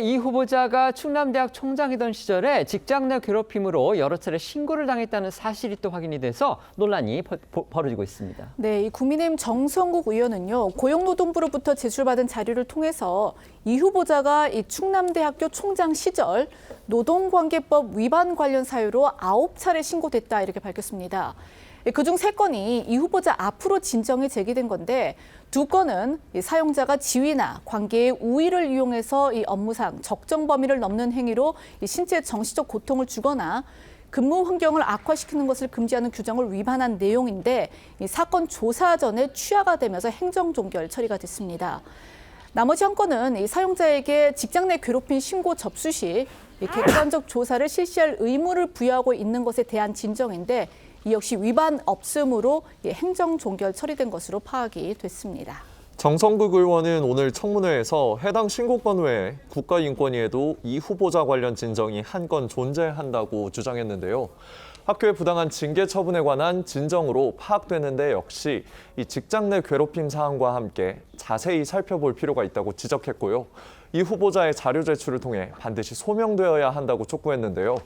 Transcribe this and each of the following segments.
이 후보자가 충남대학 총장이던 시절에 직장 내 괴롭힘으로 여러 차례 신고를 당했다는 사실이 또 확인이 돼서 논란이 벌어지고 있습니다. 네, 이 국민의힘 정성국 의원은요, 고용노동부로부터 제출받은 자료를 통해서 이 후보자가 이 충남대학교 총장 시절 노동관계법 위반 관련 사유로 9차례 신고됐다 이렇게 밝혔습니다. 그중 3건이 이 후보자 앞으로 진정이 제기된 건데 2건은 사용자가 지위나 관계의 우위를 이용해서 이 업무상 적정 범위를 넘는 행위로 신체 정신적 고통을 주거나 근무 환경을 악화시키는 것을 금지하는 규정을 위반한 내용인데 이 사건 조사 전에 취하가 되면서 행정 종결 처리가 됐습니다. 나머지 한 건은 이 사용자에게 직장 내 괴롭힘 신고 접수 시 객관적 조사를 실시할 의무를 부여하고 있는 것에 대한 진정인데 이 역시 위반 없음으로 행정 종결 처리된 것으로 파악이 됐습니다. 정성국 의원은 오늘 청문회에서 해당 신고건 외에 국가인권위에도 이 후보자 관련 진정이 한 건 존재한다고 주장했는데요. 학교의 부당한 징계 처분에 관한 진정으로 파악되는데 역시 이 직장 내 괴롭힘 사항과 함께 자세히 살펴볼 필요가 있다고 지적했고요. 이 후보자의 자료 제출을 통해 반드시 소명되어야 한다고 촉구했는데요.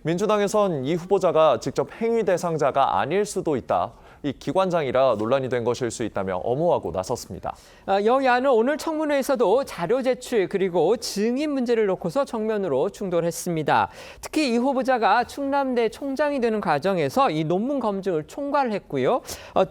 민주당에선 이 후보자가 직접 행위 대상자가 아닐 수도 있다. 이 기관장이라 논란이 된 것일 수 있다며 엄호하고 나섰습니다. 여야는 오늘 청문회에서도 자료 제출 그리고 증인 문제를 놓고서 정면으로 충돌했습니다. 특히 이 후보자가 충남대 총장이 되는 과정에서 이 논문 검증을 총괄했고요.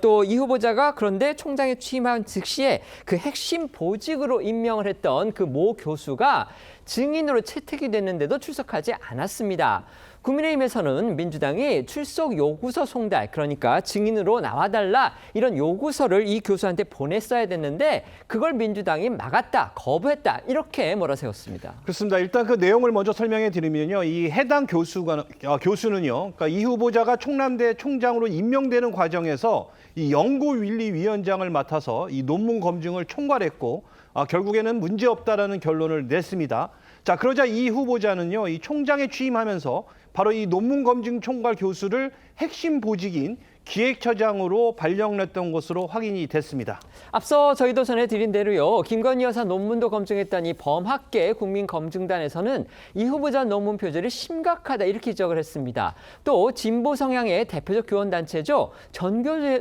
또 이 후보자가 그런데 총장에 취임한 즉시에 그 핵심 보직으로 임명을 했던 그 모 교수가 증인으로 채택이 됐는데도 출석하지 않았습니다. 국민의힘에서는 민주당이 출석 요구서 송달, 그러니까 증인으로 나와달라 이런 요구서를 이 교수한테 보냈어야 됐는데 그걸 민주당이 막았다, 거부했다 이렇게 몰아세웠습니다. 그렇습니다. 일단 그 내용을 먼저 설명해 드리면요. 이 해당 교수는요. 그러니까 이 후보자가 충남대 총장으로 임명되는 과정에서 이 연구윤리위원장을 맡아서 이 논문 검증을 총괄했고 결국에는 문제없다라는 결론을 냈습니다. 자, 그러자 이 후보자는요, 이 총장에 취임하면서 바로 이 논문 검증 총괄 교수를 핵심 보직인 기획처장으로 발령냈던 것으로 확인이 됐습니다. 앞서 저희도 전해드린 대로요. 김건희 여사 논문도 검증했다니 범학계 국민검증단에서는 이 후보자 논문 표절이 심각하다 이렇게 지적을 했습니다. 또 진보 성향의 대표적 교원단체죠.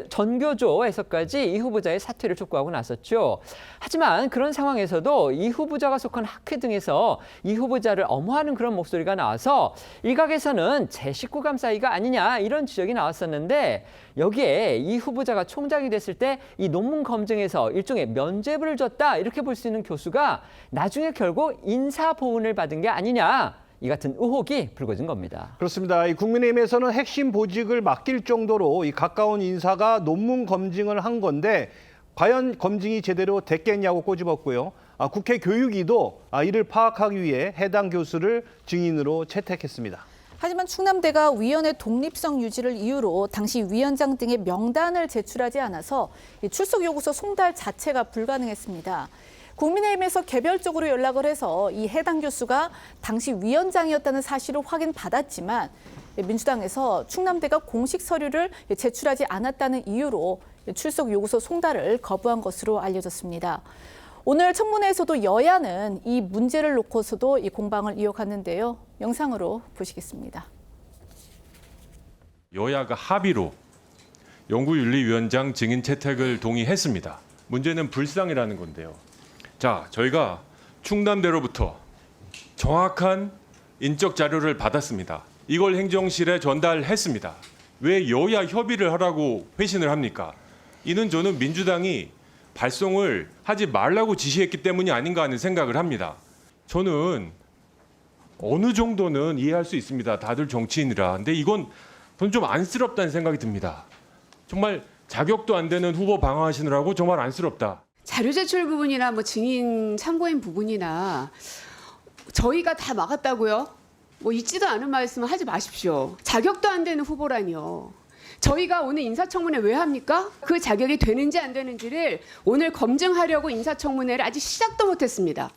전교조에서까지 이 후보자의 사퇴를 촉구하고 나섰죠. 하지만 그런 상황에서도 이 후보자가 속한 학회 등에서 이 후보자를 엄호하는 그런 목소리가 나와서 일각에서는 제 식구감 사이가 아니냐 이런 지적이 나왔었는데 여기에 이 후보자가 총장이 됐을 때 이 논문 검증에서 일종의 면죄부를 줬다 이렇게 볼 수 있는 교수가 나중에 결국 인사보훈을 받은 게 아니냐 이 같은 의혹이 불거진 겁니다. 그렇습니다. 이 국민의힘에서는 핵심 보직을 맡길 정도로 이 가까운 인사가 논문 검증을 한 건데 과연 검증이 제대로 됐겠냐고 꼬집었고요. 국회 교육위도 이를 파악하기 위해 해당 교수를 증인으로 채택했습니다. 하지만 충남대가 위원회 독립성 유지를 이유로 당시 위원장 등의 명단을 제출하지 않아서 출석 요구서 송달 자체가 불가능했습니다. 국민의힘에서 개별적으로 연락을 해서 이 해당 교수가 당시 위원장이었다는 사실을 확인받았지만 민주당에서 충남대가 공식 서류를 제출하지 않았다는 이유로 출석 요구서 송달을 거부한 것으로 알려졌습니다. 오늘 청문회에서도 여야는 이 문제를 놓고서도 이 공방을 이어갔는데요. 영상으로 보시겠습니다. 여야가 합의로 연구윤리위원장 증인 채택을 동의했습니다. 문제는 불상이라는 건데요. 자, 저희가 충남대로부터 정확한 인적 자료를 받았습니다. 이걸 행정실에 전달했습니다. 왜 여야 협의를 하라고 회신을 합니까? 이는 저는 민주당이 발송을 하지 말라고 지시했기 때문이 아닌가 하는 생각을 합니다. 저는 어느 정도는 이해할 수 있습니다. 다들 정치인이라. 근데 이건 저는 좀 안쓰럽다는 생각이 듭니다. 정말 자격도 안 되는 후보 방어하시느라고 정말 안쓰럽다. 자료 제출 부분이나 뭐 증인 참고인 부분이나 저희가 다 막았다고요? 뭐 있지도 않은 말씀을 하지 마십시오. 자격도 안 되는 후보라니요. 저희가 오늘 인사청문회 왜 합니까? 그 자격이 되는지 안 되는지를 오늘 검증하려고 인사청문회를 아직 시작도 못했습니다.